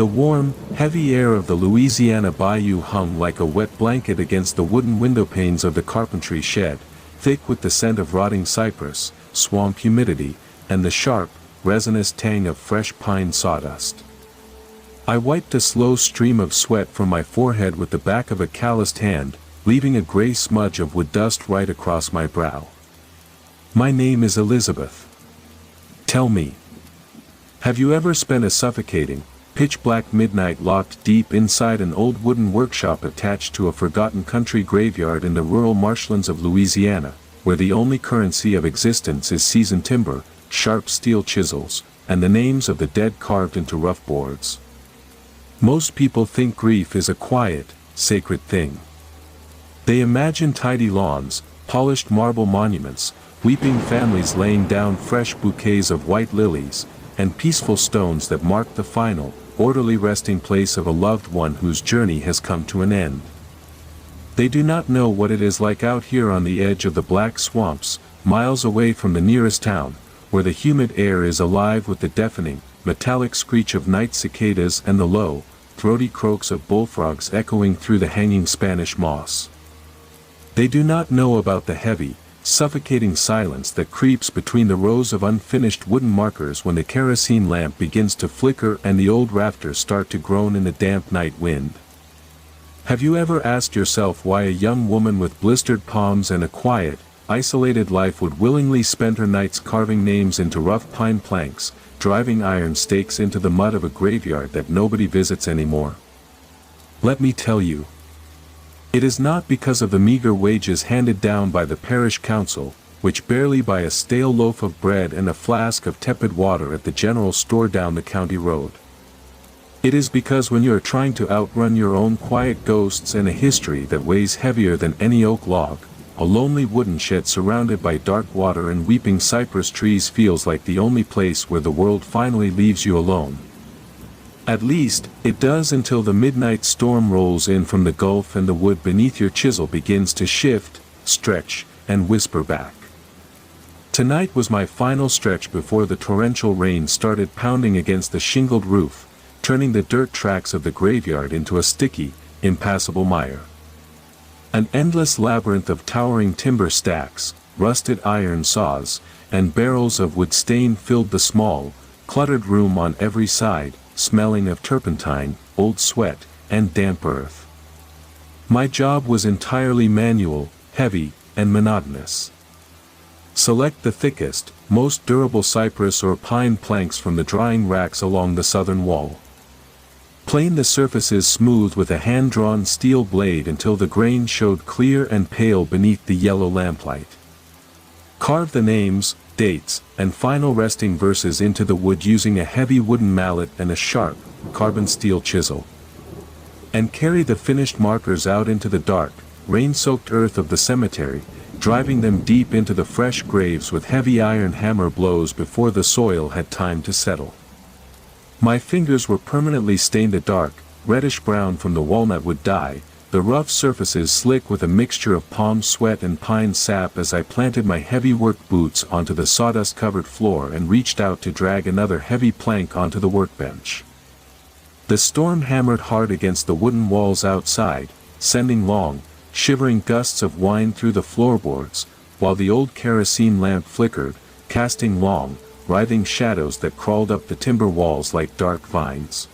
The warm, heavy air of the Louisiana bayou hung like a wet blanket against the wooden windowpanes of the carpentry shed, thick with the scent of rotting cypress, swamp humidity, and the sharp, resinous tang of fresh pine sawdust. I wiped a slow stream of sweat from my forehead with the back of a calloused hand, leaving a gray smudge of wood dust right across my brow. My name is Elizabeth. Tell me. Have you ever spent a suffocating, pitch-black midnight locked deep inside an old wooden workshop attached to a forgotten country graveyard in the rural marshlands of Louisiana, where the only currency of existence is seasoned timber, sharp steel chisels, and the names of the dead carved into rough boards? Most people think grief is a quiet, sacred thing. They imagine tidy lawns, polished marble monuments, weeping families laying down fresh bouquets of white lilies, and peaceful stones that mark the final, orderly resting place of a loved one whose journey has come to an end. They do not know what it is like out here on the edge of the black swamps, miles away from the nearest town, where the humid air is alive with the deafening, metallic screech of night cicadas and the low, throaty croaks of bullfrogs echoing through the hanging Spanish moss. They do not know about the heavy, suffocating silence that creeps between the rows of unfinished wooden markers when the kerosene lamp begins to flicker and the old rafters start to groan in the damp night wind. Have you ever asked yourself why a young woman with blistered palms and a quiet, isolated life would willingly spend her nights carving names into rough pine planks, driving iron stakes into the mud of a graveyard that nobody visits anymore? Let me tell you. It is not because of the meager wages handed down by the parish council, which barely buy a stale loaf of bread and a flask of tepid water at the general store down the county road. It is because when you are trying to outrun your own quiet ghosts and a history that weighs heavier than any oak log, a lonely wooden shed surrounded by dark water and weeping cypress trees feels like the only place where the world finally leaves you alone. At least, it does until the midnight storm rolls in from the gulf and the wood beneath your chisel begins to shift, stretch, and whisper back. Tonight was my final stretch before the torrential rain started pounding against the shingled roof, turning the dirt tracks of the graveyard into a sticky, impassable mire. An endless labyrinth of towering timber stacks, rusted iron saws, and barrels of wood stain filled the small, cluttered room on every side, smelling of turpentine, old sweat, and damp earth. My job was entirely manual, heavy, and monotonous. Select the thickest, most durable cypress or pine planks from the drying racks along the southern wall. Plane the surfaces smooth with a hand-drawn steel blade until the grain showed clear and pale beneath the yellow lamplight. Carve the names, dates, and final resting verses into the wood using a heavy wooden mallet and a sharp, carbon steel chisel. And carry the finished markers out into the dark, rain-soaked earth of the cemetery, driving them deep into the fresh graves with heavy iron hammer blows before the soil had time to settle. My fingers were permanently stained a dark, reddish-brown from the walnut-wood dye, the rough surfaces slick with a mixture of palm sweat and pine sap as I planted my heavy work boots onto the sawdust-covered floor and reached out to drag another heavy plank onto the workbench. The storm hammered hard against the wooden walls outside, sending long, shivering gusts of wind through the floorboards, while the old kerosene lamp flickered, casting long, writhing shadows that crawled up the timber walls like dark vines.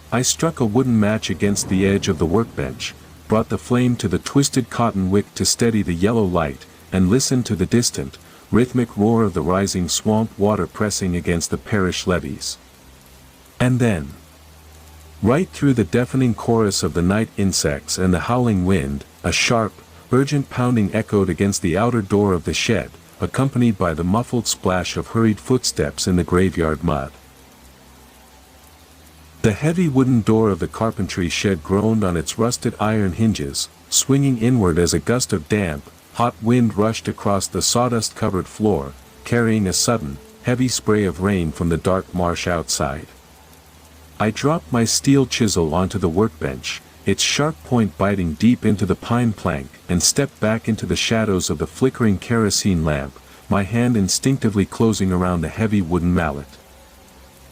I struck a wooden match against the edge of the workbench, brought the flame to the twisted cotton wick to steady the yellow light, and listened to the distant, rhythmic roar of the rising swamp water pressing against the parish levees. And then, right through the deafening chorus of the night insects and the howling wind, a sharp, urgent pounding echoed against the outer door of the shed, accompanied by the muffled splash of hurried footsteps in the graveyard mud. The heavy wooden door of the carpentry shed groaned on its rusted iron hinges, swinging inward as a gust of damp, hot wind rushed across the sawdust-covered floor, carrying a sudden, heavy spray of rain from the dark marsh outside. I dropped my steel chisel onto the workbench, its sharp point biting deep into the pine plank, and stepped back into the shadows of the flickering kerosene lamp, my hand instinctively closing around the heavy wooden mallet.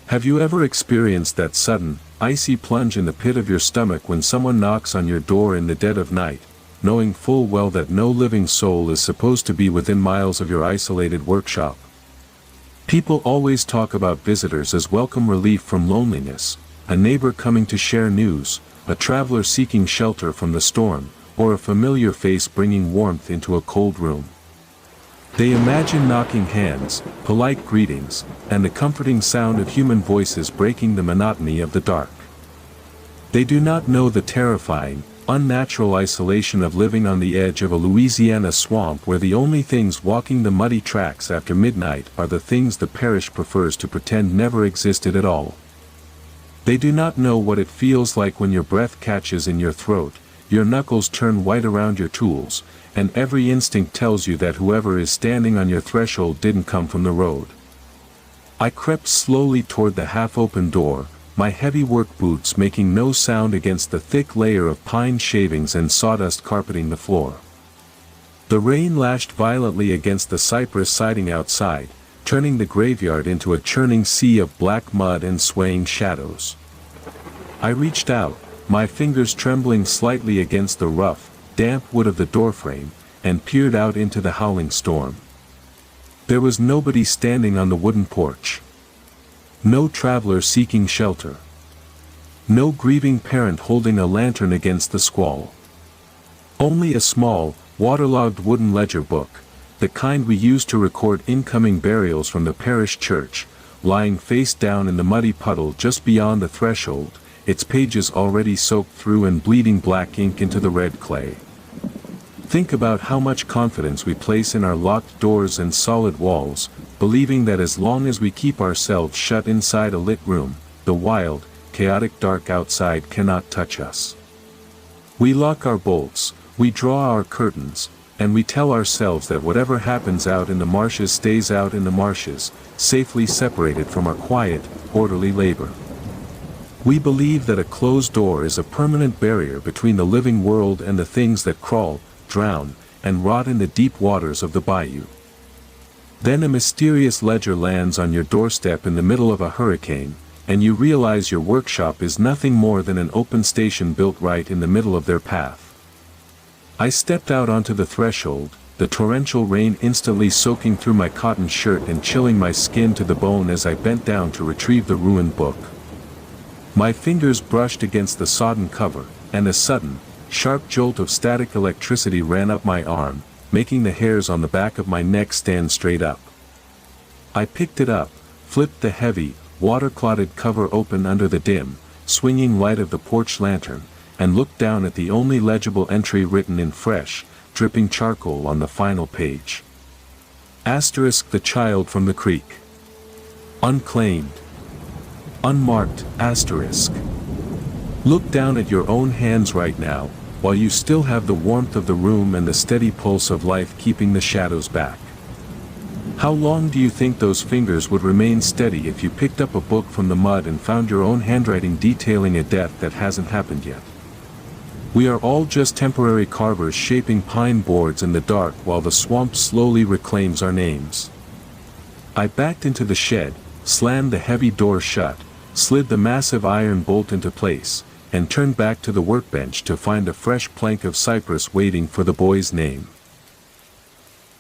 Have you ever experienced that sudden, icy plunge in the pit of your stomach when someone knocks on your door in the dead of night, knowing full well that no living soul is supposed to be within miles of your isolated workshop? People always talk about visitors as welcome relief from loneliness, a neighbor coming to share news, a traveler seeking shelter from the storm, or a familiar face bringing warmth into a cold room. They imagine knocking hands, polite greetings, and the comforting sound of human voices breaking the monotony of the dark. They do not know the terrifying, unnatural isolation of living on the edge of a Louisiana swamp where the only things walking the muddy tracks after midnight are the things the parish prefers to pretend never existed at all. They do not know what it feels like when your breath catches in your throat, your knuckles turn white around your tools, and every instinct tells you that whoever is standing on your threshold didn't come from the road. I crept slowly toward the half-open door, my heavy work boots making no sound against the thick layer of pine shavings and sawdust carpeting the floor. The rain lashed violently against the cypress siding outside, turning the graveyard into a churning sea of black mud and swaying shadows. I reached out, my fingers trembling slightly against the rough, damp wood of the doorframe, and peered out into the howling storm. There was nobody standing on the wooden porch. No traveler seeking shelter. No grieving parent holding a lantern against the squall. Only a small, waterlogged wooden ledger book, the kind we use to record incoming burials from the parish church, lying face down in the muddy puddle just beyond the threshold, its pages already soaked through and bleeding black ink into the red clay. Think about how much confidence we place in our locked doors and solid walls, believing that as long as we keep ourselves shut inside a lit room, the wild, chaotic dark outside cannot touch us. We lock our bolts, we draw our curtains, and we tell ourselves that whatever happens out in the marshes stays out in the marshes, safely separated from our quiet, orderly labor. We believe that a closed door is a permanent barrier between the living world and the things that crawl, drown, and rot in the deep waters of the bayou. Then a mysterious ledger lands on your doorstep in the middle of a hurricane, and you realize your workshop is nothing more than an open station built right in the middle of their path. I stepped out onto the threshold, the torrential rain instantly soaking through my cotton shirt and chilling my skin to the bone as I bent down to retrieve the ruined book. My fingers brushed against the sodden cover, and a sudden, sharp jolt of static electricity ran up my arm, making the hairs on the back of my neck stand straight up. I picked it up, flipped the heavy, water-clotted cover open under the dim, swinging light of the porch lantern, and looked down at the only legible entry written in fresh, dripping charcoal on the final page. Asterisk the child from the creek. Unclaimed. Unmarked, asterisk. Look down at your own hands right now, while you still have the warmth of the room and the steady pulse of life keeping the shadows back. How long do you think those fingers would remain steady if you picked up a book from the mud and found your own handwriting detailing a death that hasn't happened yet? We are all just temporary carvers shaping pine boards in the dark while the swamp slowly reclaims our names. I backed into the shed, slammed the heavy door shut, slid the massive iron bolt into place, and turned back to the workbench to find a fresh plank of cypress waiting for the boy's name.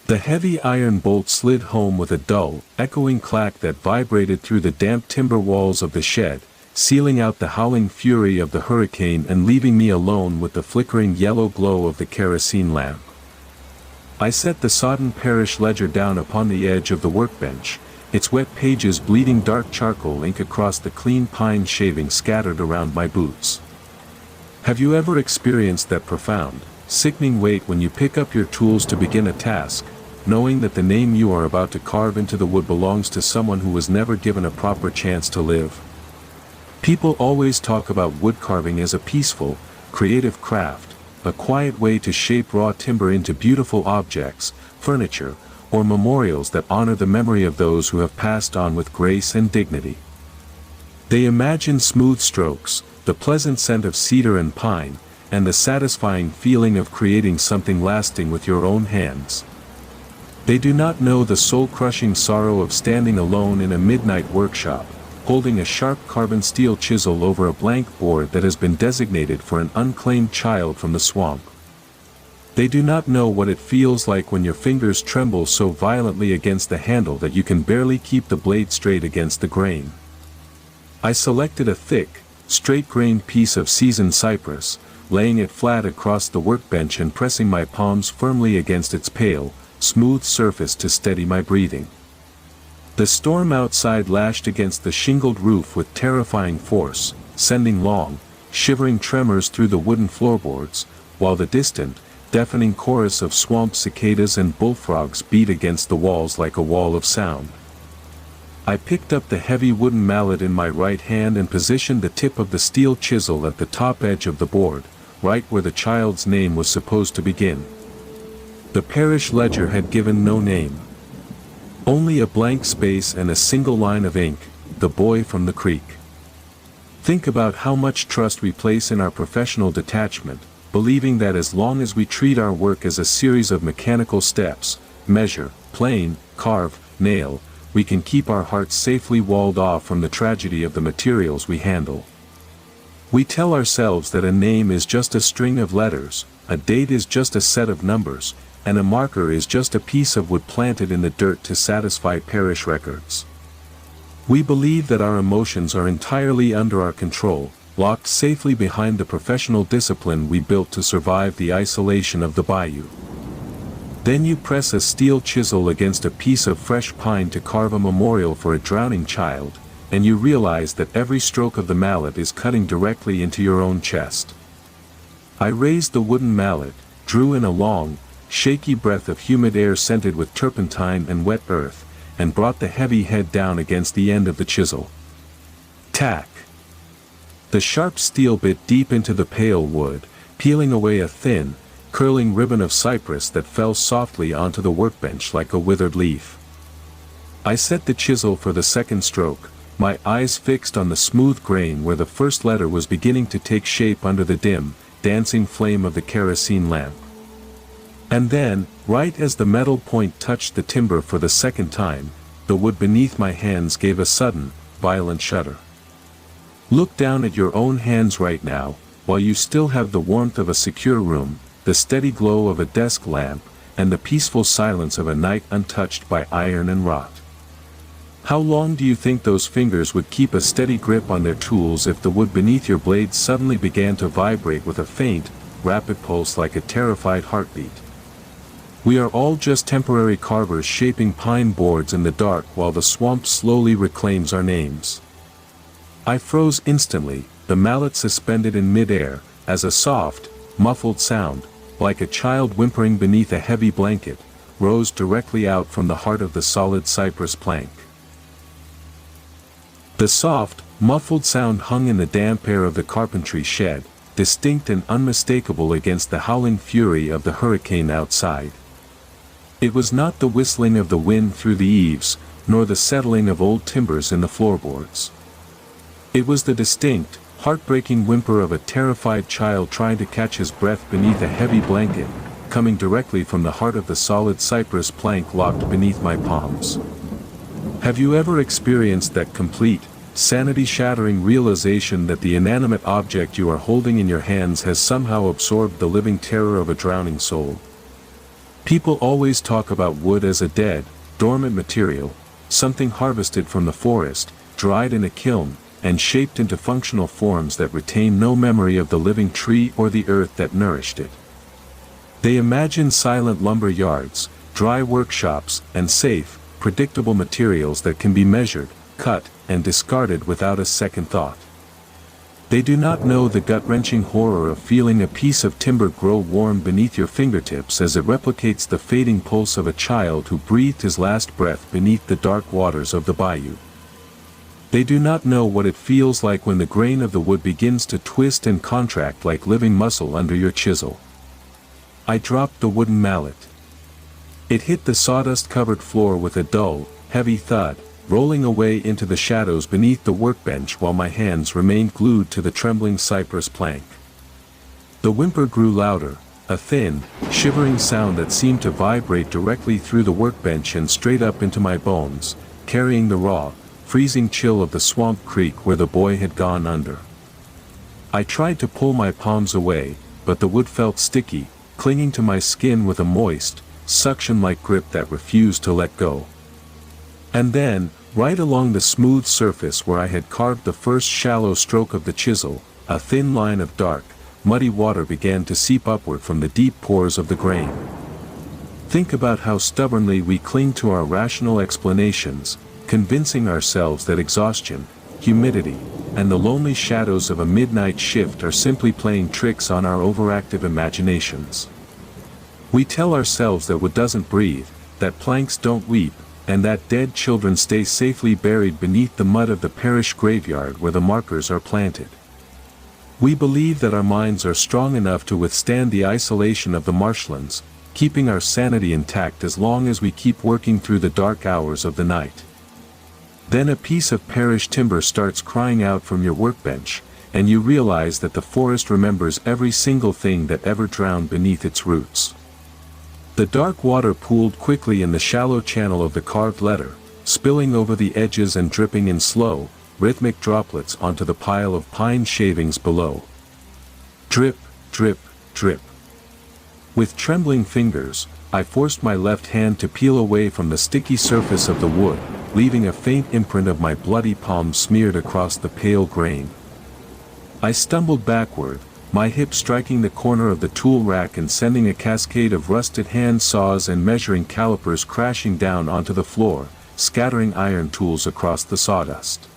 The heavy iron bolt slid home with a dull, echoing clack that vibrated through the damp timber walls of the shed, sealing out the howling fury of the hurricane and leaving me alone with the flickering yellow glow of the kerosene lamp. I set the sodden parish ledger down upon the edge of the workbench, its wet pages bleeding dark charcoal ink across the clean pine shaving scattered around my boots. Have you ever experienced that profound, sickening weight when you pick up your tools to begin a task, knowing that the name you are about to carve into the wood belongs to someone who was never given a proper chance to live? People always talk about wood carving as a peaceful, creative craft, a quiet way to shape raw timber into beautiful objects, furniture, or memorials that honor the memory of those who have passed on with grace and dignity. They imagine smooth strokes, the pleasant scent of cedar and pine, and the satisfying feeling of creating something lasting with your own hands. They do not know the soul-crushing sorrow of standing alone in a midnight workshop, holding a sharp carbon steel chisel over a blank board that has been designated for an unclaimed child from the swamp. They do not know what it feels like when your fingers tremble so violently against the handle that you can barely keep the blade straight against the grain. I selected a thick, straight-grained piece of seasoned cypress, laying it flat across the workbench and pressing my palms firmly against its pale, smooth surface to steady my breathing. The storm outside lashed against the shingled roof with terrifying force, sending long, shivering tremors through the wooden floorboards, while the distant, deafening chorus of swamp cicadas and bullfrogs beat against the walls like a wall of sound. I picked up the heavy wooden mallet in my right hand and positioned the tip of the steel chisel at the top edge of the board, right where the child's name was supposed to begin. The parish ledger had given no name. Only a blank space and a single line of ink, "The boy from the creek." Think about how much trust we place in our professional detachment, believing that as long as we treat our work as a series of mechanical steps, measure, plane, carve, nail, we can keep our hearts safely walled off from the tragedy of the materials we handle. We tell ourselves that a name is just a string of letters, a date is just a set of numbers, and a marker is just a piece of wood planted in the dirt to satisfy parish records. We believe that our emotions are entirely under our control, locked safely behind the professional discipline we built to survive the isolation of the bayou. Then you press a steel chisel against a piece of fresh pine to carve a memorial for a drowning child, and you realize that every stroke of the mallet is cutting directly into your own chest. I raised the wooden mallet, drew in a long, shaky breath of humid air scented with turpentine and wet earth, and brought the heavy head down against the end of the chisel. Tack! The sharp steel bit deep into the pale wood, peeling away a thin, curling ribbon of cypress that fell softly onto the workbench like a withered leaf. I set the chisel for the second stroke, my eyes fixed on the smooth grain where the first letter was beginning to take shape under the dim, dancing flame of the kerosene lamp. And then, right as the metal point touched the timber for the second time, the wood beneath my hands gave a sudden, violent shudder. Look down at your own hands right now, while you still have the warmth of a secure room, the steady glow of a desk lamp, and the peaceful silence of a night untouched by iron and rot. How long do you think those fingers would keep a steady grip on their tools if the wood beneath your blades suddenly began to vibrate with a faint, rapid pulse like a terrified heartbeat? We are all just temporary carvers shaping pine boards in the dark while the swamp slowly reclaims our names. I froze instantly, the mallet suspended in mid-air, as a soft, muffled sound, like a child whimpering beneath a heavy blanket, rose directly out from the heart of the solid cypress plank. The soft, muffled sound hung in the damp air of the carpentry shed, distinct and unmistakable against the howling fury of the hurricane outside. It was not the whistling of the wind through the eaves, nor the settling of old timbers in the floorboards. It was the distinct, heartbreaking whimper of a terrified child trying to catch his breath beneath a heavy blanket, coming directly from the heart of the solid cypress plank locked beneath my palms. Have you ever experienced that complete, sanity-shattering realization that the inanimate object you are holding in your hands has somehow absorbed the living terror of a drowning soul? People always talk about wood as a dead, dormant material, something harvested from the forest, dried in a kiln, and shaped into functional forms that retain no memory of the living tree or the earth that nourished it. They imagine silent lumber yards, dry workshops, and safe, predictable materials that can be measured, cut, and discarded without a second thought. They do not know the gut-wrenching horror of feeling a piece of timber grow warm beneath your fingertips as it replicates the fading pulse of a child who breathed his last breath beneath the dark waters of the bayou. They do not know what it feels like when the grain of the wood begins to twist and contract like living muscle under your chisel. I dropped the wooden mallet. It hit the sawdust-covered floor with a dull, heavy thud, rolling away into the shadows beneath the workbench while my hands remained glued to the trembling cypress plank. The whimper grew louder, a thin, shivering sound that seemed to vibrate directly through the workbench and straight up into my bones, carrying the raw, freezing chill of the swamp creek where the boy had gone under. I tried to pull my palms away, but the wood felt sticky, clinging to my skin with a moist, suction-like grip that refused to let go. And then, right along the smooth surface where I had carved the first shallow stroke of the chisel, a thin line of dark, muddy water began to seep upward from the deep pores of the grain. Think about how stubbornly we cling to our rational explanations, convincing ourselves that exhaustion, humidity, and the lonely shadows of a midnight shift are simply playing tricks on our overactive imaginations. We tell ourselves that wood doesn't breathe, that planks don't weep, and that dead children stay safely buried beneath the mud of the parish graveyard where the markers are planted. We believe that our minds are strong enough to withstand the isolation of the marshlands, keeping our sanity intact as long as we keep working through the dark hours of the night. Then a piece of parish timber starts crying out from your workbench, and you realize that the forest remembers every single thing that ever drowned beneath its roots. The dark water pooled quickly in the shallow channel of the carved letter, spilling over the edges and dripping in slow, rhythmic droplets onto the pile of pine shavings below. Drip, drip, drip. With trembling fingers, I forced my left hand to peel away from the sticky surface of the wood, leaving a faint imprint of my bloody palm smeared across the pale grain. I stumbled backward, my hip striking the corner of the tool rack and sending a cascade of rusted hand saws and measuring calipers crashing down onto the floor, scattering iron tools across the sawdust.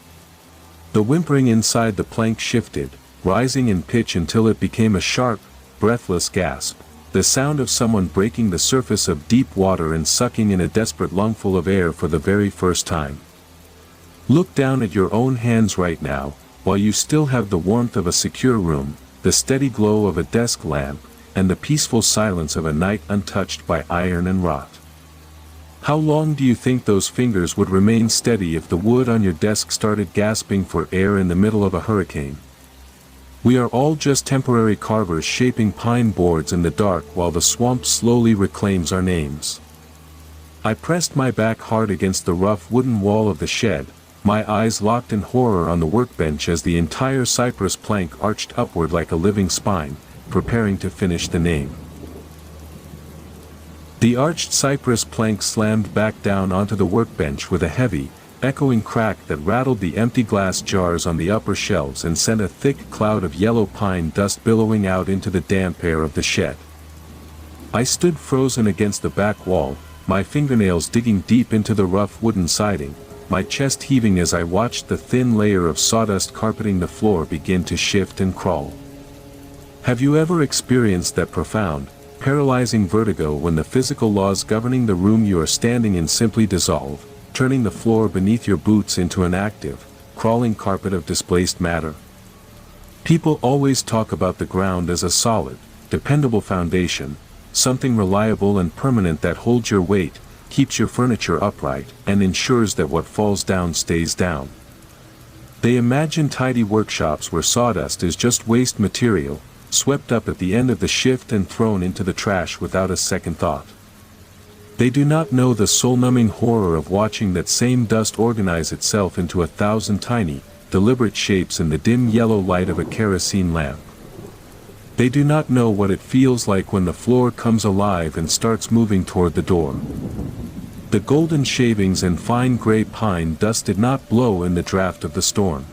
The whimpering inside the plank shifted, rising in pitch until it became a sharp, breathless gasp, the sound of someone breaking the surface of deep water and sucking in a desperate lungful of air for the very first time. Look down at your own hands right now, while you still have the warmth of a secure room, the steady glow of a desk lamp, and the peaceful silence of a night untouched by iron and rot. How long do you think those fingers would remain steady if the wood on your desk started gasping for air in the middle of a hurricane? We are all just temporary carvers shaping pine boards in the dark while the swamp slowly reclaims our names. I pressed my back hard against the rough wooden wall of the shed, my eyes locked in horror on the workbench as the entire cypress plank arched upward like a living spine, preparing to finish the name. The arched cypress plank slammed back down onto the workbench with a heavy, echoing crack that rattled the empty glass jars on the upper shelves and sent a thick cloud of yellow pine dust billowing out into the damp air of the shed. I stood frozen against the back wall, my fingernails digging deep into the rough wooden siding, my chest heaving as I watched the thin layer of sawdust carpeting the floor begin to shift and crawl. Have you ever experienced that profound, paralyzing vertigo when the physical laws governing the room you are standing in simply dissolve, turning the floor beneath your boots into an active, crawling carpet of displaced matter? People always talk about the ground as a solid, dependable foundation, something reliable and permanent that holds your weight, keeps your furniture upright, and ensures that what falls down stays down. They imagine tidy workshops where sawdust is just waste material, swept up at the end of the shift and thrown into the trash without a second thought. They do not know the soul-numbing horror of watching that same dust organize itself into 1,000 tiny, deliberate shapes in the dim yellow light of a kerosene lamp. They do not know what it feels like when the floor comes alive and starts moving toward the door. The golden shavings and fine gray pine dust did not blow in the draft of the storm.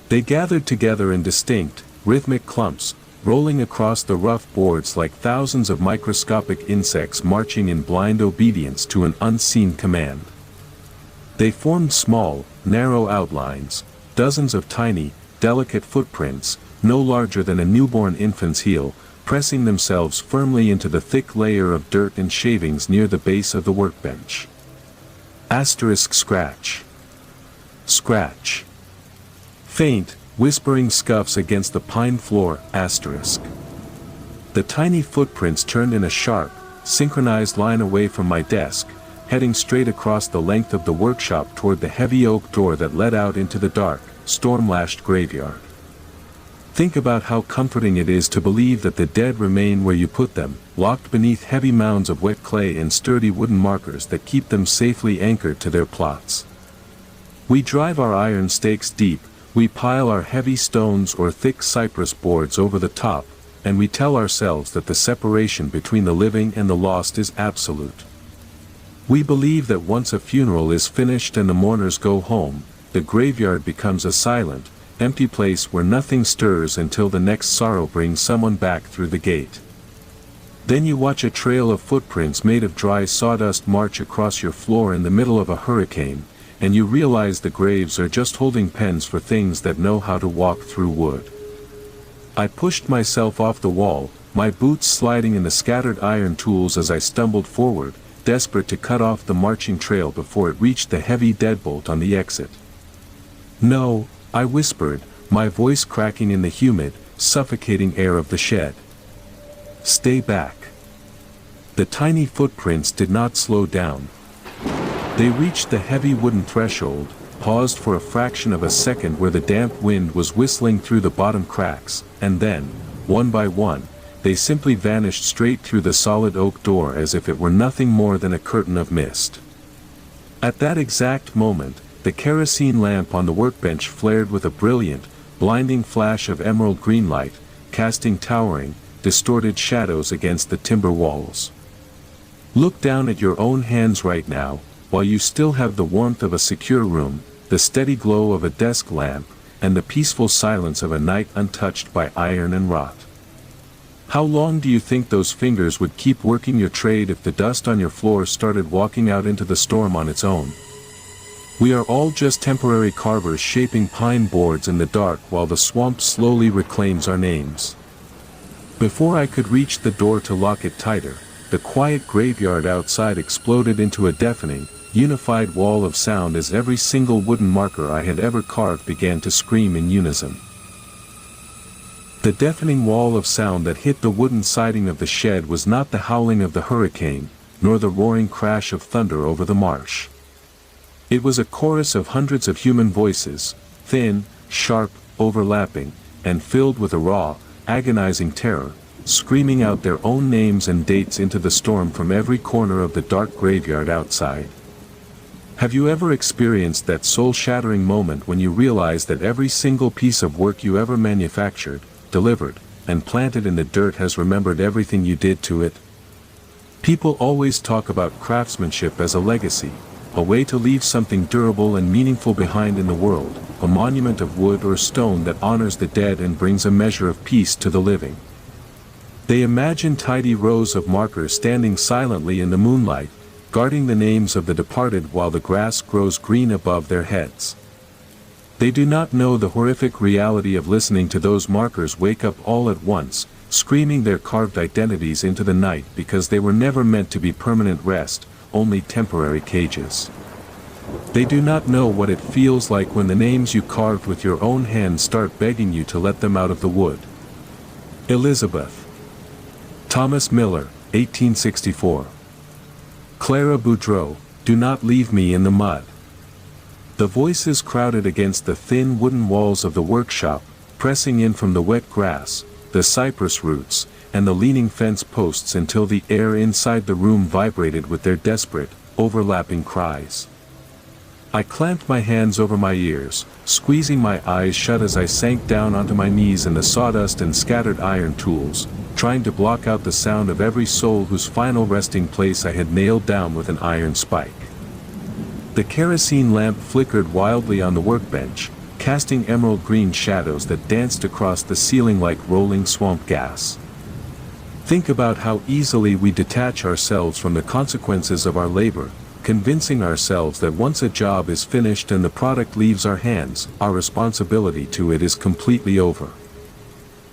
They gathered together in distinct, rhythmic clumps, rolling across the rough boards like thousands of microscopic insects marching in blind obedience to an unseen command. They formed small, narrow outlines, dozens of tiny, delicate footprints, no larger than a newborn infant's heel, pressing themselves firmly into the thick layer of dirt and shavings near the base of the workbench. Asterisk scratch. Scratch. Faint, whispering scuffs against the pine floor, asterisk. The tiny footprints turned in a sharp, synchronized line away from my desk, heading straight across the length of the workshop toward the heavy oak door that led out into the dark, storm-lashed graveyard. Think about how comforting it is to believe that the dead remain where you put them, locked beneath heavy mounds of wet clay and sturdy wooden markers that keep them safely anchored to their plots. We drive our iron stakes deep, we pile our heavy stones or thick cypress boards over the top, and we tell ourselves that the separation between the living and the lost is absolute. We believe that once a funeral is finished and the mourners go home, the graveyard becomes a silent, empty place where nothing stirs until the next sorrow brings someone back through the gate. Then you watch a trail of footprints made of dry sawdust march across your floor in the middle of a hurricane, and you realize the graves are just holding pens for things that know how to walk through wood. I pushed myself off the wall, my boots sliding in the scattered iron tools as I stumbled forward, desperate to cut off the marching trail before it reached the heavy deadbolt on the exit. "No," I whispered, my voice cracking in the humid, suffocating air of the shed. "Stay back." The tiny footprints did not slow down. They reached the heavy wooden threshold, paused for a fraction of a second where the damp wind was whistling through the bottom cracks, and then, one by one, they simply vanished straight through the solid oak door as if it were nothing more than a curtain of mist. At that exact moment, the kerosene lamp on the workbench flared with a brilliant, blinding flash of emerald green light, casting towering, distorted shadows against the timber walls. Look down at your own hands right now, while you still have the warmth of a secure room, the steady glow of a desk lamp, and the peaceful silence of a night untouched by iron and rot. How long do you think those fingers would keep working your trade if the dust on your floor started walking out into the storm on its own? We are all just temporary carvers shaping pine boards in the dark while the swamp slowly reclaims our names. Before I could reach the door to lock it tighter, the quiet graveyard outside exploded into a deafening, unified wall of sound as every single wooden marker I had ever carved began to scream in unison. The deafening wall of sound that hit the wooden siding of the shed was not the howling of the hurricane, nor the roaring crash of thunder over the marsh. It was a chorus of hundreds of human voices, thin, sharp, overlapping, and filled with a raw, agonizing terror, screaming out their own names and dates into the storm from every corner of the dark graveyard outside. Have you ever experienced that soul-shattering moment when you realize that every single piece of work you ever manufactured, delivered, and planted in the dirt has remembered everything you did to it? People always talk about craftsmanship as a legacy, a way to leave something durable and meaningful behind in the world, a monument of wood or stone that honors the dead and brings a measure of peace to the living. They imagine tidy rows of markers standing silently in the moonlight, guarding the names of the departed while the grass grows green above their heads. They do not know the horrific reality of listening to those markers wake up all at once, screaming their carved identities into the night because they were never meant to be permanent rest, only temporary cages. They do not know what it feels like when the names you carved with your own hands start begging you to let them out of the wood. Elizabeth. Thomas Miller, 1864. Clara Boudreau, do not leave me in the mud. The voices crowded against the thin wooden walls of the workshop, pressing in from the wet grass, the cypress roots, and the leaning fence posts until the air inside the room vibrated with their desperate, overlapping cries. I clamped my hands over my ears, squeezing my eyes shut as I sank down onto my knees in the sawdust and scattered iron tools, trying to block out the sound of every soul whose final resting place I had nailed down with an iron spike. The kerosene lamp flickered wildly on the workbench, casting emerald green shadows that danced across the ceiling like rolling swamp gas. Think about how easily we detach ourselves from the consequences of our labor, convincing ourselves that once a job is finished and the product leaves our hands, our responsibility to it is completely over.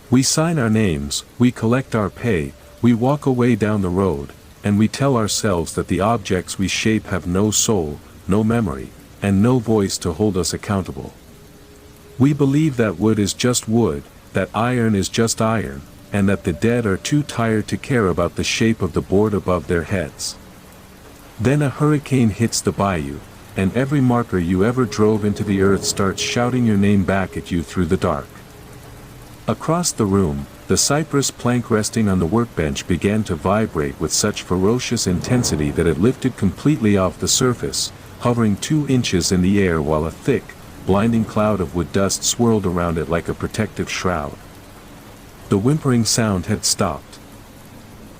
We sign our names, we collect our pay, we walk away down the road, and we tell ourselves that the objects we shape have no soul, no memory, and no voice to hold us accountable. We believe that wood is just wood, that iron is just iron, and that the dead are too tired to care about the shape of the board above their heads. Then a hurricane hits the bayou, and every marker you ever drove into the earth starts shouting your name back at you through the dark. Across the room, the cypress plank resting on the workbench began to vibrate with such ferocious intensity that it lifted completely off the surface, hovering 2 inches in the air while a thick, blinding cloud of wood dust swirled around it like a protective shroud. The whimpering sound had stopped.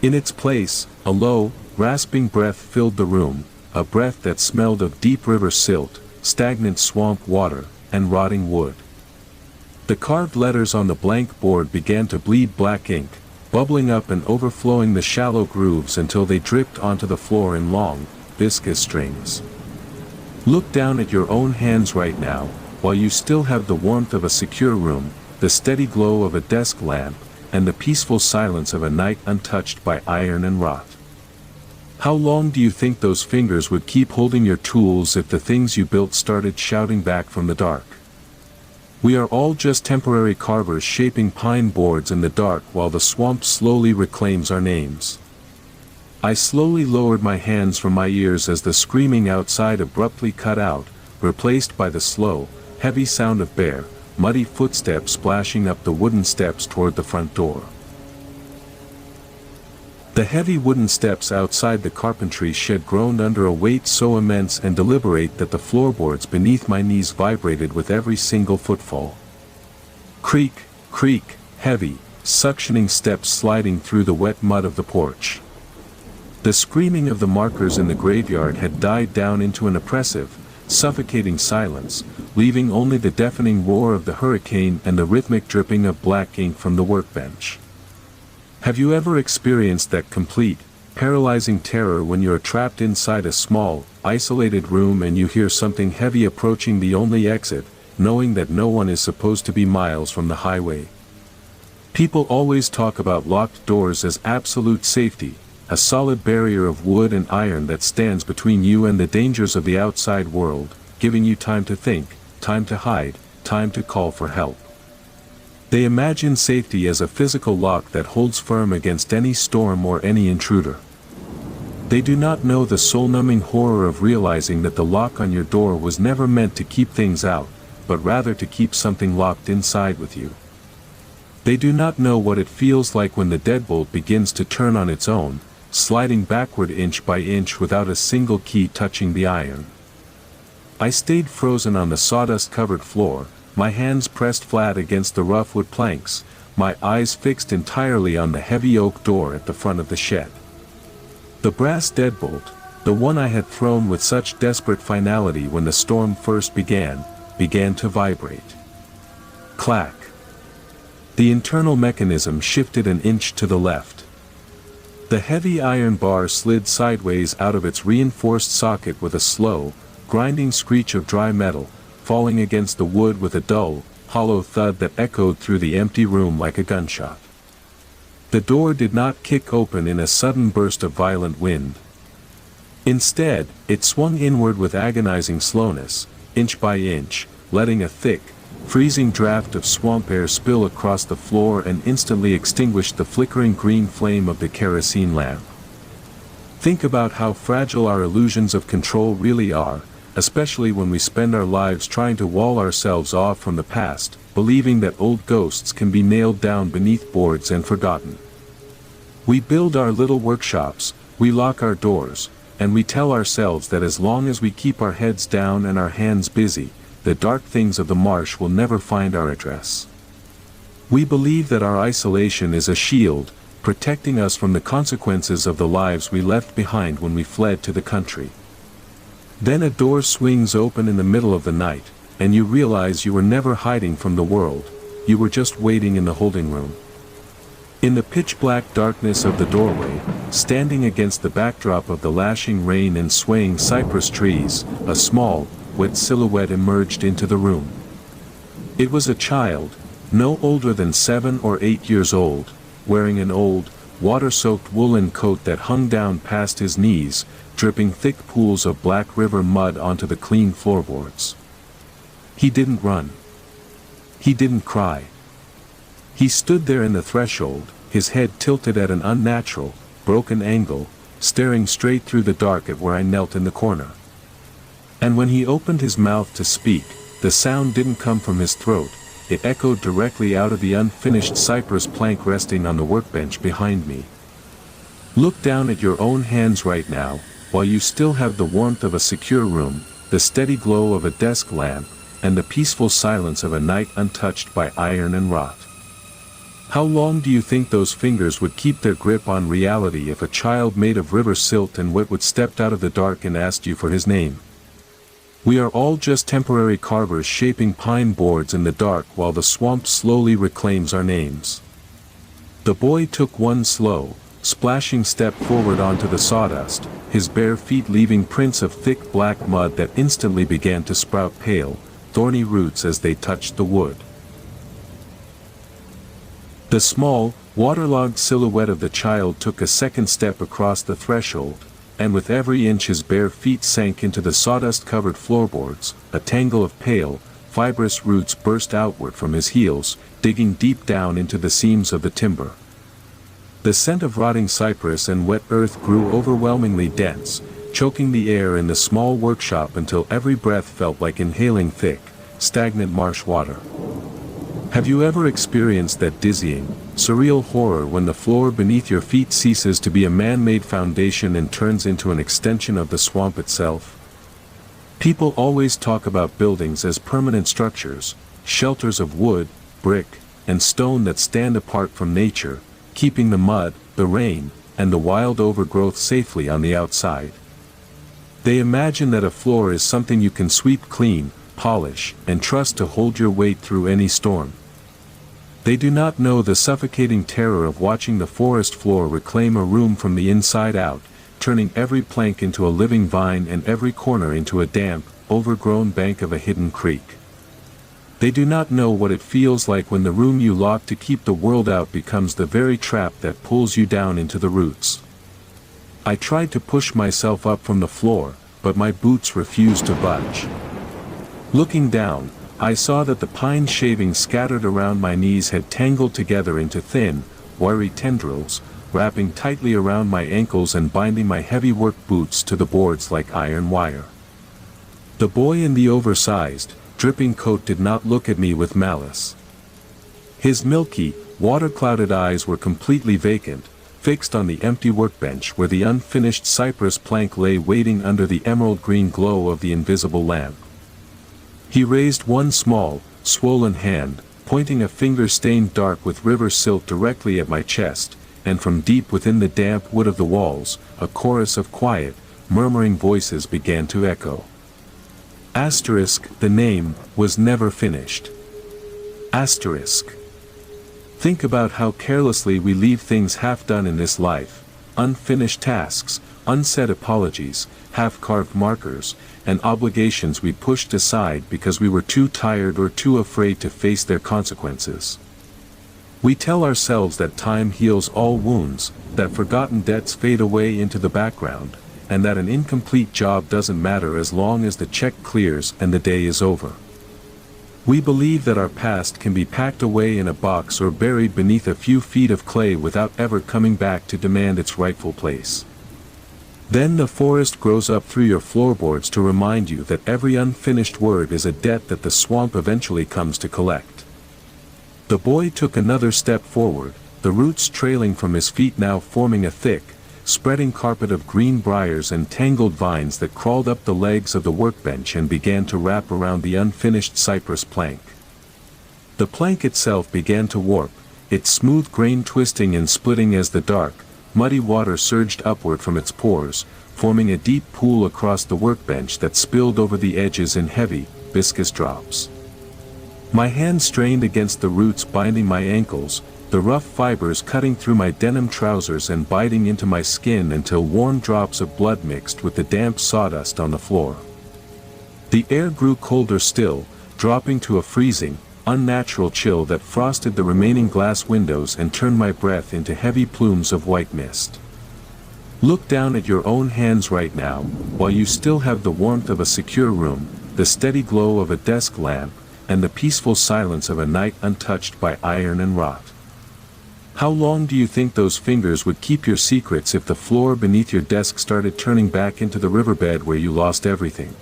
In its place, a low, rasping breath filled the room, a breath that smelled of deep river silt, stagnant swamp water, and rotting wood. The carved letters on the blank board began to bleed black ink, bubbling up and overflowing the shallow grooves until they dripped onto the floor in long, viscous strings. Look down at your own hands right now, while you still have the warmth of a secure room, the steady glow of a desk lamp, and the peaceful silence of a night untouched by iron and rot. How long do you think those fingers would keep holding your tools if the things you built started shouting back from the dark? We are all just temporary carvers shaping pine boards in the dark while the swamp slowly reclaims our names. I slowly lowered my hands from my ears as the screaming outside abruptly cut out, replaced by the slow, heavy sound of bare, muddy footsteps splashing up the wooden steps toward the front door. The heavy wooden steps outside the carpentry shed groaned under a weight so immense and deliberate that the floorboards beneath my knees vibrated with every single footfall. Creak, creak, heavy, suctioning steps sliding through the wet mud of the porch. The screaming of the markers in the graveyard had died down into an oppressive, suffocating silence, leaving only the deafening roar of the hurricane and the rhythmic dripping of black ink from the workbench. Have you ever experienced that complete, paralyzing terror when you are trapped inside a small, isolated room and you hear something heavy approaching the only exit, knowing that no one is supposed to be miles from the highway? People always talk about locked doors as absolute safety, a solid barrier of wood and iron that stands between you and the dangers of the outside world, giving you time to think, time to hide, time to call for help. They imagine safety as a physical lock that holds firm against any storm or any intruder. They do not know the soul-numbing horror of realizing that the lock on your door was never meant to keep things out, but rather to keep something locked inside with you. They do not know what it feels like when the deadbolt begins to turn on its own, sliding backward inch by inch without a single key touching the iron. I stayed frozen on the sawdust-covered floor, my hands pressed flat against the rough wood planks, my eyes fixed entirely on the heavy oak door at the front of the shed. The brass deadbolt, the one I had thrown with such desperate finality when the storm first began to vibrate. Clack. The internal mechanism shifted an inch to the left. The heavy iron bar slid sideways out of its reinforced socket with a slow, grinding screech of dry metal, falling against the wood with a dull, hollow thud that echoed through the empty room like a gunshot. The door did not kick open in a sudden burst of violent wind. Instead, it swung inward with agonizing slowness, inch by inch, letting a thick, freezing draft of swamp air spill across the floor and instantly extinguish the flickering green flame of the kerosene lamp. Think about how fragile our illusions of control really are, especially when we spend our lives trying to wall ourselves off from the past, believing that old ghosts can be nailed down beneath boards and forgotten. We build our little workshops, we lock our doors, and we tell ourselves that as long as we keep our heads down and our hands busy, the dark things of the marsh will never find our address. We believe that our isolation is a shield, protecting us from the consequences of the lives we left behind when we fled to the country. Then a door swings open in the middle of the night, and you realize you were never hiding from the world, you were just waiting in the holding room. In the pitch-black darkness of the doorway, standing against the backdrop of the lashing rain and swaying cypress trees, a small, wet silhouette emerged into the room. It was a child, no older than 7 or 8 years old, wearing an old, water-soaked woolen coat that hung down past his knees, dripping thick pools of black river mud onto the clean floorboards. He didn't run. He didn't cry. He stood there in the threshold, his head tilted at an unnatural, broken angle, staring straight through the dark at where I knelt in the corner. And when he opened his mouth to speak, the sound didn't come from his throat, it echoed directly out of the unfinished cypress plank resting on the workbench behind me. Look down at your own hands right now, while you still have the warmth of a secure room, the steady glow of a desk lamp, and the peaceful silence of a night untouched by iron and rot. How long do you think those fingers would keep their grip on reality if a child made of river silt and wet would stepped out of the dark and asked you for his name? We are all just temporary carvers shaping pine boards in the dark while the swamp slowly reclaims our names. The boy took one slow, splashing step forward onto the sawdust, his bare feet leaving prints of thick black mud that instantly began to sprout pale, thorny roots as they touched the wood. The small, waterlogged silhouette of the child took a second step across the threshold, and with every inch his bare feet sank into the sawdust-covered floorboards, a tangle of pale, fibrous roots burst outward from his heels, digging deep down into the seams of the timber. The scent of rotting cypress and wet earth grew overwhelmingly dense, choking the air in the small workshop until every breath felt like inhaling thick, stagnant marsh water. Have you ever experienced that dizzying, surreal horror when the floor beneath your feet ceases to be a man-made foundation and turns into an extension of the swamp itself? People always talk about buildings as permanent structures, shelters of wood, brick, and stone that stand apart from nature, keeping the mud, the rain, and the wild overgrowth safely on the outside. They imagine that a floor is something you can sweep clean, polish, and trust to hold your weight through any storm. They do not know the suffocating terror of watching the forest floor reclaim a room from the inside out, turning every plank into a living vine and every corner into a damp, overgrown bank of a hidden creek. They do not know what it feels like when the room you lock to keep the world out becomes the very trap that pulls you down into the roots. I tried to push myself up from the floor, but my boots refused to budge. Looking down, I saw that the pine shavings scattered around my knees had tangled together into thin, wiry tendrils, wrapping tightly around my ankles and binding my heavy work boots to the boards like iron wire. The boy in the oversized, dripping coat did not look at me with malice. His milky, water-clouded eyes were completely vacant, fixed on the empty workbench where the unfinished cypress plank lay waiting under the emerald-green glow of the invisible lamp. He raised one small, swollen hand, pointing a finger stained dark with river silt directly at my chest, and from deep within the damp wood of the walls, a chorus of quiet, murmuring voices began to echo. Asterisk, the name, was never finished. Asterisk. Think about how carelessly we leave things half done in this life, unfinished tasks, unsaid apologies, half-carved markers, and obligations we pushed aside because we were too tired or too afraid to face their consequences. We tell ourselves that time heals all wounds, that forgotten debts fade away into the background, and that an incomplete job doesn't matter as long as the check clears and the day is over. We believe that our past can be packed away in a box or buried beneath a few feet of clay without ever coming back to demand its rightful place. Then the forest grows up through your floorboards to remind you that every unfinished word is a debt that the swamp eventually comes to collect. The boy took another step forward, the roots trailing from his feet now forming a thick, spreading carpet of green briars and tangled vines that crawled up the legs of the workbench and began to wrap around the unfinished cypress plank. The plank itself began to warp, its smooth grain twisting and splitting as the dark, muddy water surged upward from its pores, forming a deep pool across the workbench that spilled over the edges in heavy, viscous drops. My hand strained against the roots binding my ankles, the rough fibers cutting through my denim trousers and biting into my skin until warm drops of blood mixed with the damp sawdust on the floor. The air grew colder still, dropping to a freezing, unnatural chill that frosted the remaining glass windows and turned my breath into heavy plumes of white mist. Look down at your own hands right now, while you still have the warmth of a secure room, the steady glow of a desk lamp, and the peaceful silence of a night untouched by iron and rot. How long do you think those fingers would keep your secrets if the floor beneath your desk started turning back into the riverbed where you lost everything?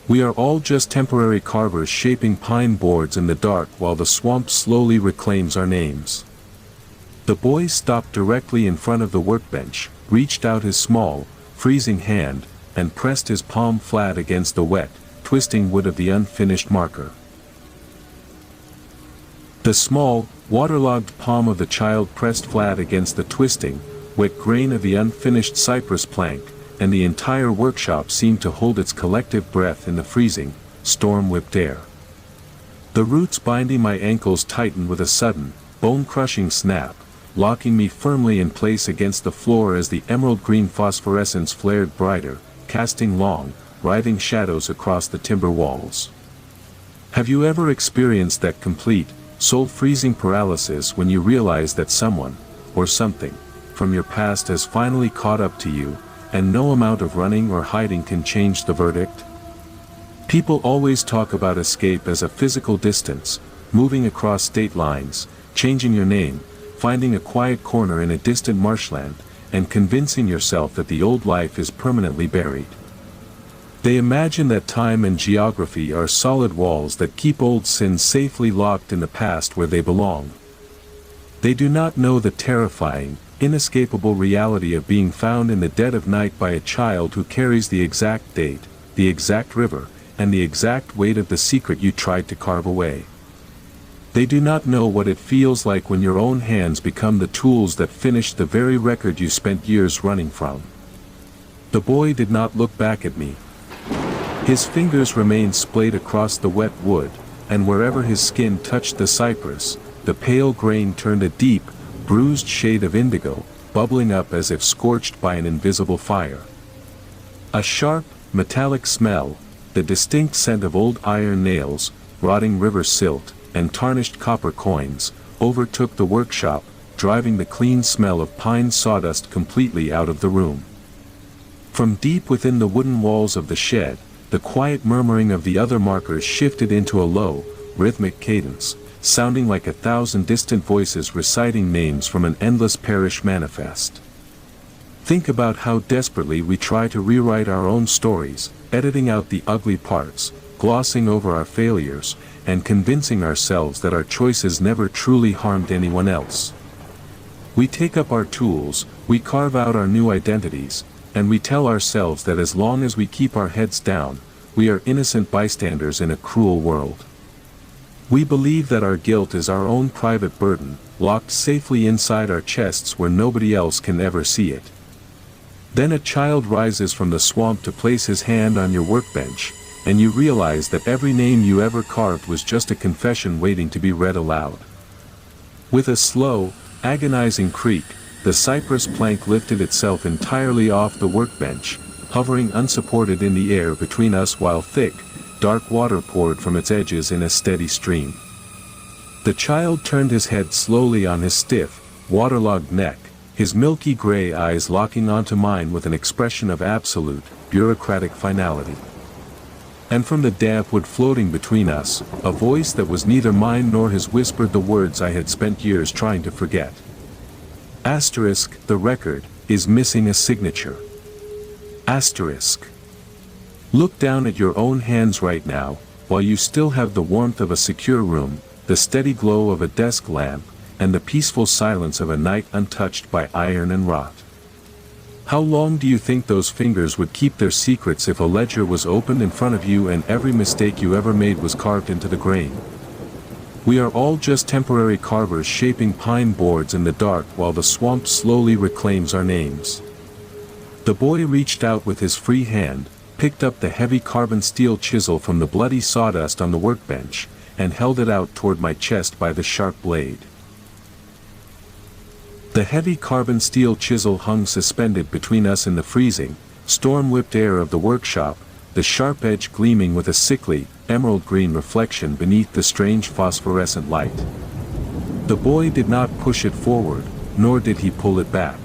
We are all just temporary carvers shaping pine boards in the dark while the swamp slowly reclaims our names. The boy stopped directly in front of the workbench, reached out his small, freezing hand, and pressed his palm flat against the wet, twisting wood of the unfinished marker. The small, waterlogged palm of the child pressed flat against the twisting, wet grain of the unfinished cypress plank, and the entire workshop seemed to hold its collective breath in the freezing, storm-whipped air. The roots binding my ankles tightened with a sudden, bone-crushing snap, locking me firmly in place against the floor as the emerald-green phosphorescence flared brighter, casting long, writhing shadows across the timber walls. Have you ever experienced that complete, soul-freezing paralysis when you realize that someone, or something, from your past has finally caught up to you, and no amount of running or hiding can change the verdict? People always talk about escape as a physical distance, moving across state lines, changing your name, finding a quiet corner in a distant marshland, and convincing yourself that the old life is permanently buried. They imagine that time and geography are solid walls that keep old sins safely locked in the past where they belong. They do not know the terrifying, inescapable reality of being found in the dead of night by a child who carries the exact date, the exact river, and the exact weight of the secret you tried to carve away. They do not know what it feels like when your own hands become the tools that finish the very record you spent years running from. The boy did not look back at me. His fingers remained splayed across the wet wood, and wherever his skin touched the cypress, the pale grain turned a deep, bruised shade of indigo, bubbling up as if scorched by an invisible fire. A sharp, metallic smell, the distinct scent of old iron nails, rotting river silt, and tarnished copper coins, overtook the workshop, driving the clean smell of pine sawdust completely out of the room. From deep within the wooden walls of the shed, the quiet murmuring of the other markers shifted into a low, rhythmic cadence, sounding like 1,000 distant voices reciting names from an endless parish manifest. Think about how desperately we try to rewrite our own stories, editing out the ugly parts, glossing over our failures, and convincing ourselves that our choices never truly harmed anyone else. We take up our tools, we carve out our new identities, and we tell ourselves that as long as we keep our heads down, we are innocent bystanders in a cruel world. We believe that our guilt is our own private burden, locked safely inside our chests where nobody else can ever see it. Then a child rises from the swamp to place his hand on your workbench, and you realize that every name you ever carved was just a confession waiting to be read aloud. With a slow, agonizing creak, the cypress plank lifted itself entirely off the workbench, hovering unsupported in the air between us while thick, dark water poured from its edges in a steady stream. The child turned his head slowly on his stiff, waterlogged neck, his milky gray eyes locking onto mine with an expression of absolute, bureaucratic finality. And from the damp wood floating between us, a voice that was neither mine nor his whispered the words I had spent years trying to forget. Asterisk, the record, is missing a signature. Asterisk. Look down at your own hands right now, while you still have the warmth of a secure room, the steady glow of a desk lamp, and the peaceful silence of a night untouched by iron and rot. How long do you think those fingers would keep their secrets if a ledger was opened in front of you and every mistake you ever made was carved into the grain? We are all just temporary carvers shaping pine boards in the dark while the swamp slowly reclaims our names. The boy reached out with his free hand, picked up the heavy carbon steel chisel from the bloody sawdust on the workbench, and held it out toward my chest by the sharp blade. The heavy carbon steel chisel hung suspended between us in the freezing, storm-whipped air of the workshop, the sharp edge gleaming with a sickly, emerald-green reflection beneath the strange phosphorescent light. The boy did not push it forward, nor did he pull it back.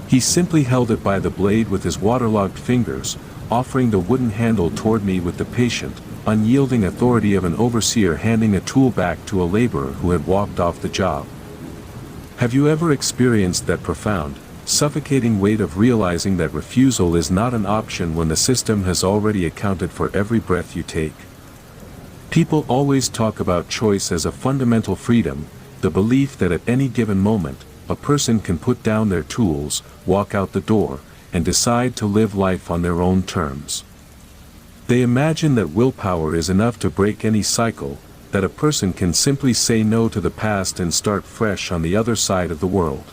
He simply held it by the blade with his waterlogged fingers, offering the wooden handle toward me with the patient, unyielding authority of an overseer handing a tool back to a laborer who had walked off the job. Have you ever experienced that profound, suffocating weight of realizing that refusal is not an option when the system has already accounted for every breath you take? People always talk about choice as a fundamental freedom, the belief that at any given moment, a person can put down their tools, walk out the door, and decide to live life on their own terms. They imagine that willpower is enough to break any cycle, that a person can simply say no to the past and start fresh on the other side of the world.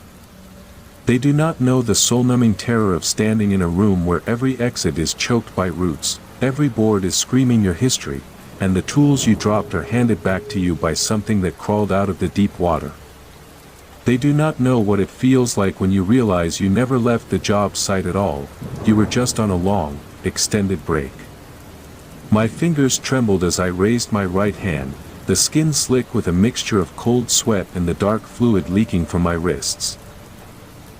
They do not know the soul-numbing terror of standing in a room where every exit is choked by roots, every board is screaming your history, and the tools you dropped are handed back to you by something that crawled out of the deep water. They do not know what it feels like when you realize you never left the job site at all, you were just on a long, extended break. My fingers trembled as I raised my right hand, the skin slick with a mixture of cold sweat and the dark fluid leaking from my wrists.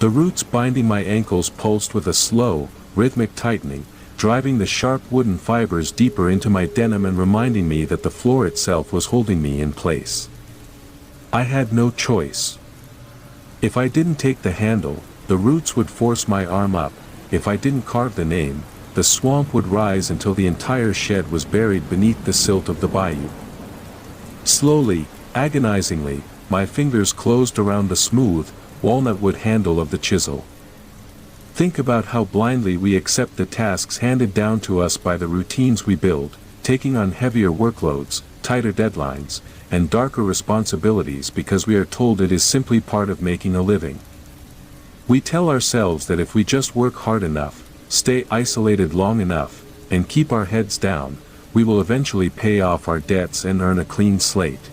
The roots binding my ankles pulsed with a slow, rhythmic tightening, driving the sharp wooden fibers deeper into my denim and reminding me that the floor itself was holding me in place. I had no choice. If I didn't take the handle, the roots would force my arm up. If I didn't carve the name, the swamp would rise until the entire shed was buried beneath the silt of the bayou. Slowly, agonizingly, my fingers closed around the smooth, walnut-wood handle of the chisel. Think about how blindly we accept the tasks handed down to us by the routines we build, taking on heavier workloads, tighter deadlines, and darker responsibilities because we are told it is simply part of making a living. We tell ourselves that if we just work hard enough, stay isolated long enough, and keep our heads down, we will eventually pay off our debts and earn a clean slate.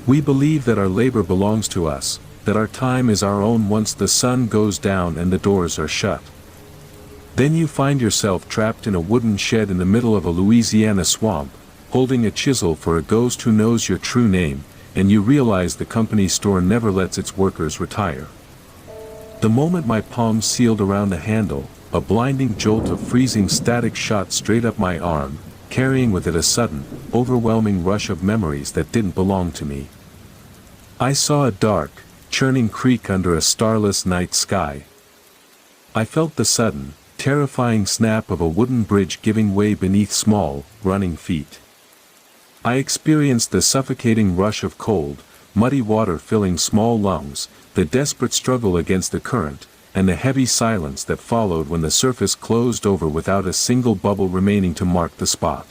We believe that our labor belongs to us, that our time is our own once the sun goes down and the doors are shut. Then you find yourself trapped in a wooden shed in the middle of a Louisiana swamp, holding a chisel for a ghost who knows your true name, and you realize the company store never lets its workers retire. The moment my palms sealed around the handle, a blinding jolt of freezing static shot straight up my arm, carrying with it a sudden, overwhelming rush of memories that didn't belong to me. I saw a dark, churning creek under a starless night sky. I felt the sudden, terrifying snap of a wooden bridge giving way beneath small, running feet. I experienced the suffocating rush of cold, muddy water filling small lungs, the desperate struggle against the current, and the heavy silence that followed when the surface closed over without a single bubble remaining to mark the spot.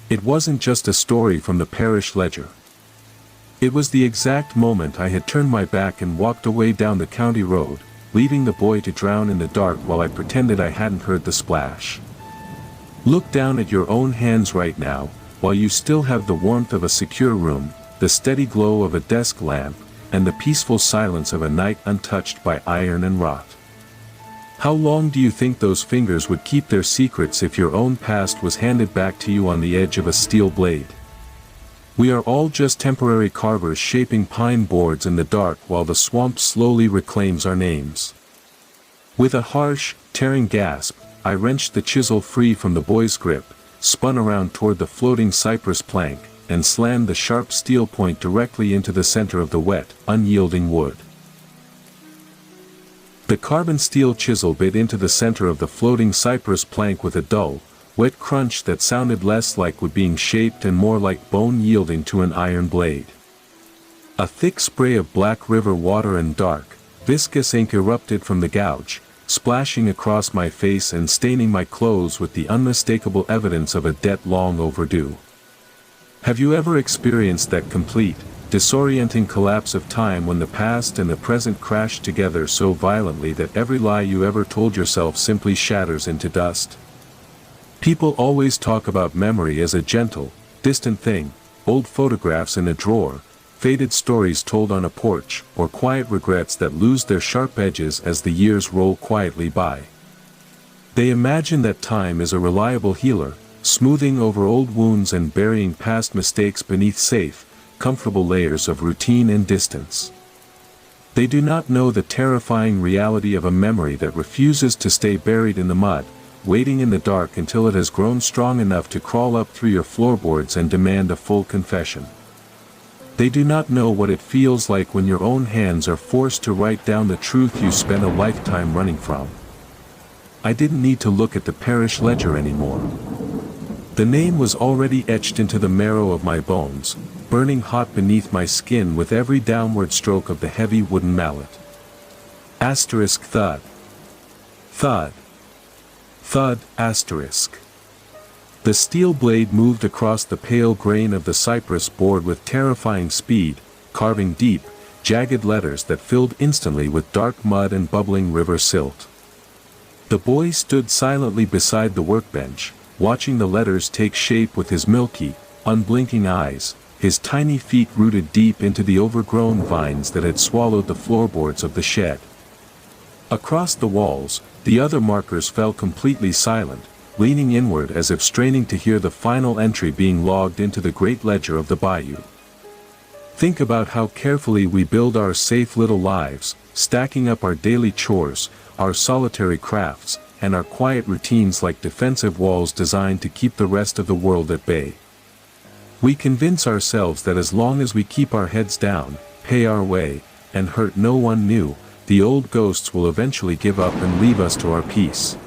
It wasn't just a story from the parish ledger. It was the exact moment I had turned my back and walked away down the county road, leaving the boy to drown in the dark while I pretended I hadn't heard the splash. Look down at your own hands right now, while you still have the warmth of a secure room, the steady glow of a desk lamp, and the peaceful silence of a night untouched by iron and rot. How long do you think those fingers would keep their secrets if your own past was handed back to you on the edge of a steel blade? We are all just temporary carvers shaping pine boards in the dark while the swamp slowly reclaims our names. With a harsh, tearing gasp, I wrenched the chisel free from the boy's grip, spun around toward the floating cypress plank, and slammed the sharp steel point directly into the center of the wet, unyielding wood. The carbon steel chisel bit into the center of the floating cypress plank with a dull, wet crunch that sounded less like wood being shaped and more like bone yielding to an iron blade. A thick spray of Black River water and dark, viscous ink erupted from the gouge, splashing across my face and staining my clothes with the unmistakable evidence of a debt long overdue. Have you ever experienced that complete, disorienting collapse of time when the past and the present crash together so violently that every lie you ever told yourself simply shatters into dust? People always talk about memory as a gentle, distant thing, old photographs in a drawer, faded stories told on a porch, or quiet regrets that lose their sharp edges as the years roll quietly by. They imagine that time is a reliable healer, smoothing over old wounds and burying past mistakes beneath safe, comfortable layers of routine and distance. They do not know the terrifying reality of a memory that refuses to stay buried in the mud, waiting in the dark until it has grown strong enough to crawl up through your floorboards and demand a full confession. They do not know what it feels like when your own hands are forced to write down the truth you spent a lifetime running from. I didn't need to look at the parish ledger anymore. The name was already etched into the marrow of my bones, burning hot beneath my skin with every downward stroke of the heavy wooden mallet. Asterisk thud. Thud. Thud, asterisk. The steel blade moved across the pale grain of the cypress board with terrifying speed, carving deep, jagged letters that filled instantly with dark mud and bubbling river silt. The boy stood silently beside the workbench, watching the letters take shape with his milky, unblinking eyes, his tiny feet rooted deep into the overgrown vines that had swallowed the floorboards of the shed. Across the walls, the other markers fell completely silent, leaning inward as if straining to hear the final entry being logged into the great ledger of the bayou. Think about how carefully we build our safe little lives, stacking up our daily chores, our solitary crafts, and our quiet routines like defensive walls designed to keep the rest of the world at bay. We convince ourselves that as long as we keep our heads down, pay our way, and hurt no one new, the old ghosts will eventually give up and leave us to our peace.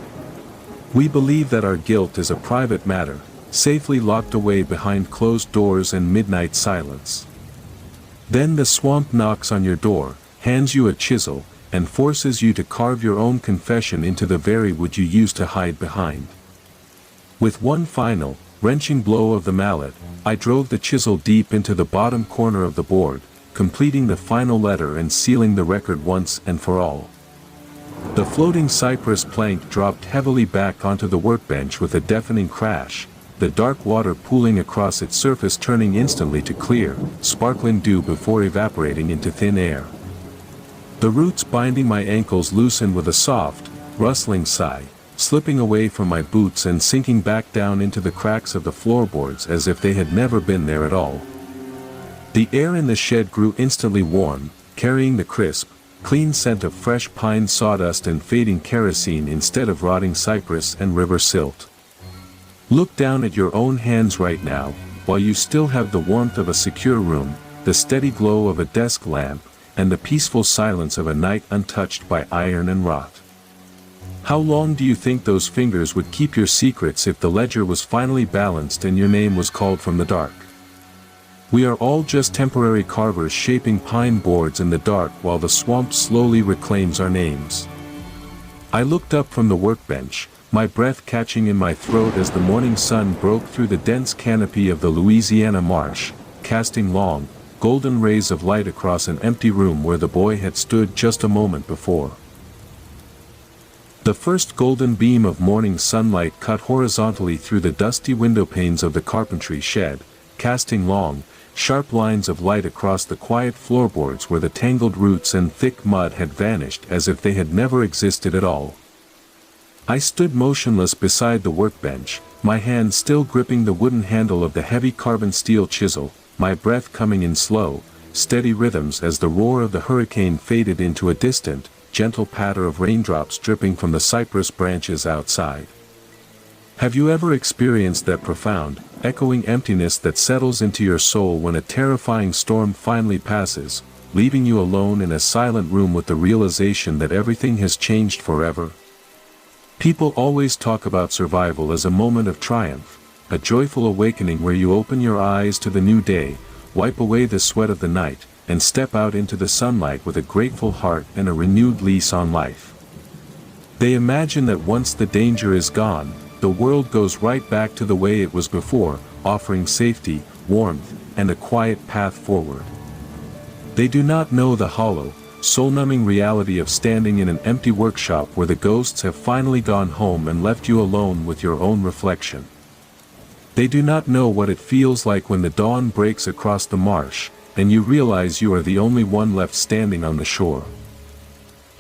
We believe that our guilt is a private matter, safely locked away behind closed doors and midnight silence. Then the swamp knocks on your door, hands you a chisel, and forces you to carve your own confession into the very wood you used to hide behind. With one final, wrenching blow of the mallet, I drove the chisel deep into the bottom corner of the board, completing the final letter and sealing the record once and for all. The floating cypress plank dropped heavily back onto the workbench with a deafening crash, the dark water pooling across its surface turning instantly to clear, sparkling dew before evaporating into thin air. The roots binding my ankles loosened with a soft, rustling sigh, slipping away from my boots and sinking back down into the cracks of the floorboards as if they had never been there at all. The air in the shed grew instantly warm, carrying the crisp, clean scent of fresh pine sawdust and fading kerosene instead of rotting cypress and river silt. Look down at your own hands right now, while you still have the warmth of a secure room, the steady glow of a desk lamp, and the peaceful silence of a night untouched by iron and rot. How long do you think those fingers would keep your secrets if the ledger was finally balanced and your name was called from the dark? We are all just temporary carvers shaping pine boards in the dark while the swamp slowly reclaims our names. I looked up from the workbench, my breath catching in my throat as the morning sun broke through the dense canopy of the Louisiana marsh, casting long, golden rays of light across an empty room where the boy had stood just a moment before. The first golden beam of morning sunlight cut horizontally through the dusty windowpanes of the carpentry shed, casting long, sharp lines of light across the quiet floorboards where the tangled roots and thick mud had vanished as if they had never existed at all. I stood motionless beside the workbench, my hand still gripping the wooden handle of the heavy carbon steel chisel, my breath coming in slow, steady rhythms as the roar of the hurricane faded into a distant, gentle patter of raindrops dripping from the cypress branches outside. Have you ever experienced that profound, echoing emptiness that settles into your soul when a terrifying storm finally passes, leaving you alone in a silent room with the realization that everything has changed forever? People always talk about survival as a moment of triumph, a joyful awakening where you open your eyes to the new day, wipe away the sweat of the night, and step out into the sunlight with a grateful heart and a renewed lease on life. They imagine that once the danger is gone, the world goes right back to the way it was before, offering safety, warmth, and a quiet path forward. They do not know the hollow, soul-numbing reality of standing in an empty workshop where the ghosts have finally gone home and left you alone with your own reflection. They do not know what it feels like when the dawn breaks across the marsh, and you realize you are the only one left standing on the shore.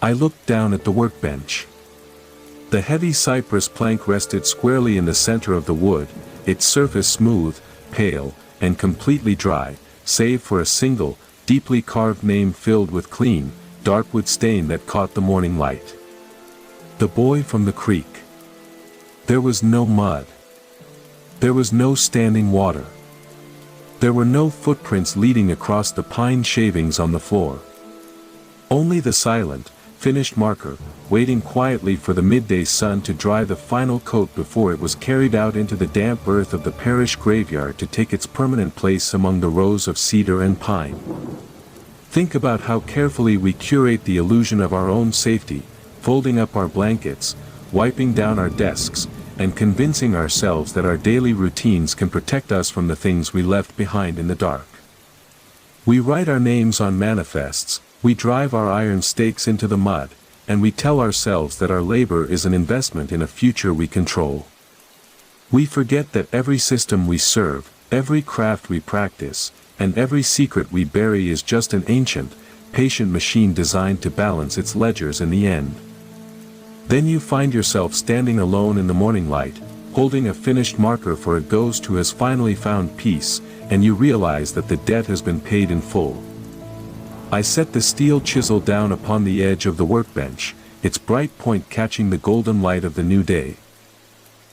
I looked down at the workbench. The heavy cypress plank rested squarely in the center of the wood, its surface smooth, pale, and completely dry, save for a single, deeply carved name filled with clean, dark wood stain that caught the morning light. The boy from the creek. There was no mud. There was no standing water. There were no footprints leading across the pine shavings on the floor. Only the silent, finished marker, waiting quietly for the midday sun to dry the final coat before it was carried out into the damp earth of the parish graveyard to take its permanent place among the rows of cedar and pine. Think about how carefully we curate the illusion of our own safety, folding up our blankets, wiping down our desks, and convincing ourselves that our daily routines can protect us from the things we left behind in the dark. We write our names on manifests, we drive our iron stakes into the mud, and we tell ourselves that our labor is an investment in a future we control. We forget that every system we serve, every craft we practice, and every secret we bury is just an ancient, patient machine designed to balance its ledgers in the end. Then you find yourself standing alone in the morning light, holding a finished marker for a ghost who has finally found peace, and you realize that the debt has been paid in full. I set the steel chisel down upon the edge of the workbench, its bright point catching the golden light of the new day.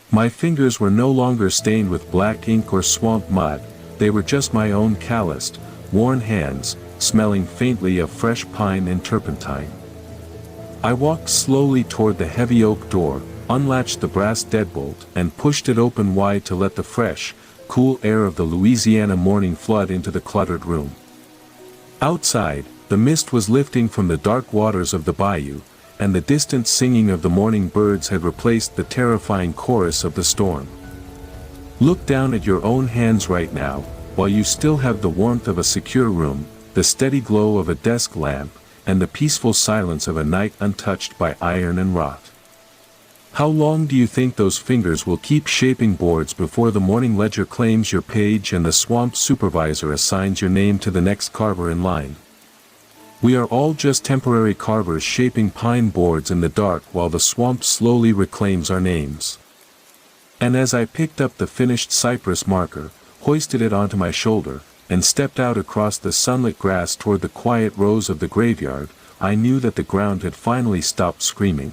My fingers were no longer stained with black ink or swamp mud, they were just my own calloused, worn hands, smelling faintly of fresh pine and turpentine. I walked slowly toward the heavy oak door, unlatched the brass deadbolt, and pushed it open wide to let the fresh, cool air of the Louisiana morning flood into the cluttered room. Outside, the mist was lifting from the dark waters of the bayou, and the distant singing of the morning birds had replaced the terrifying chorus of the storm. Look down at your own hands right now, while you still have the warmth of a secure room, the steady glow of a desk lamp, and the peaceful silence of a night untouched by iron and rot. How long do you think those fingers will keep shaping boards before the morning ledger claims your page and the swamp supervisor assigns your name to the next carver in line? We are all just temporary carvers shaping pine boards in the dark while the swamp slowly reclaims our names. And as I picked up the finished cypress marker, hoisted it onto my shoulder, and stepped out across the sunlit grass toward the quiet rows of the graveyard, I knew that the ground had finally stopped screaming.